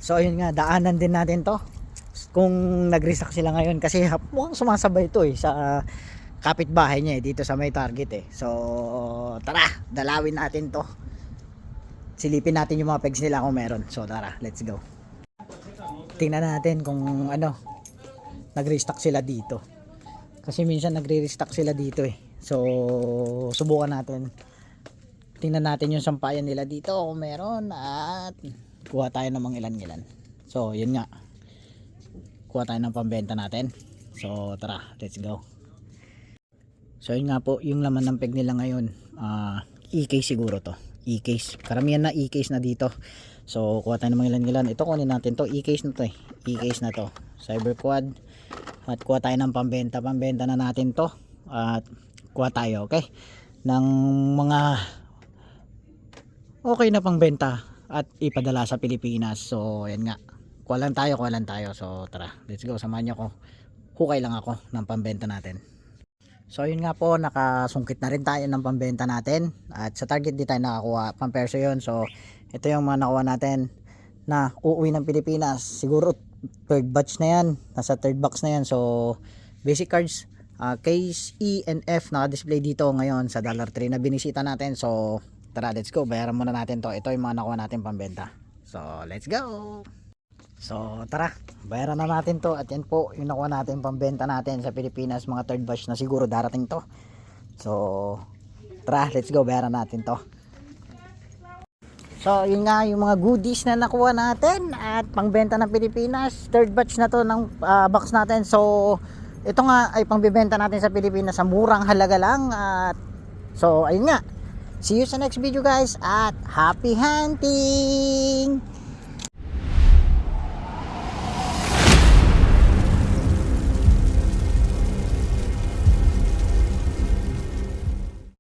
So ayun nga, daanan din natin to kung nag-restock sila ngayon kasi mukhang sumasabay to sa kapitbahay niya dito sa may Target So tara, dalawin natin to. Silipin natin yung mga pegs nila kung meron. So tara, let's go. Tingnan natin kung nag-restock sila dito. Kasi minsan nagre-restock sila dito So subukan natin. Tingnan natin yung sampayan nila dito kung meron at kuha tayo ng mga ilan-ilan. So yun nga. Kuha tayo ng pambenta natin. So tara, let's go. So yun nga po, yung laman ng peg nila ngayon, e-case siguro to. E-case. Karamihan na e-case na dito. So kuha tayo ng mga ilan-ilan. Ito kunin natin to, e-case na to E-case na to. Cyber quad. At kuha tayo ng pambenta. Pambenta na natin to. At kuha tayo, okay? Ng mga okay na pangbenta at ipadala sa Pilipinas. So yan nga. Kuha lang tayo. So tara, let's go. Samahan niyo ko. Hukay lang ako ng pambenta natin. So yun nga po, nakasungkit na rin tayo ng pambenta natin at sa Target di tayo nakakuha, pamperso yun. So ito yung mga nakuha natin na uuwi ng Pilipinas, siguro third batch na yan, nasa third box na yan. So basic cards, case E and F naka-display dito ngayon sa $3 na binisita natin. So tara, let's go, bayaran muna natin to. Ito yung mga nakuha natin pambenta. So let's go. So tara, bayaran na natin to. At yan po yung nakuha natin pambenta natin sa Pilipinas, mga third batch na siguro darating to. So tara, let's go, bayaran natin to. So yun nga yung mga goodies na nakuha natin at pangbenta ng Pilipinas. Third batch na to ng box natin. So ito nga ay pangbebenta natin sa Pilipinas sa murang halaga lang. At so ayun nga, see you sa next video guys at happy hunting!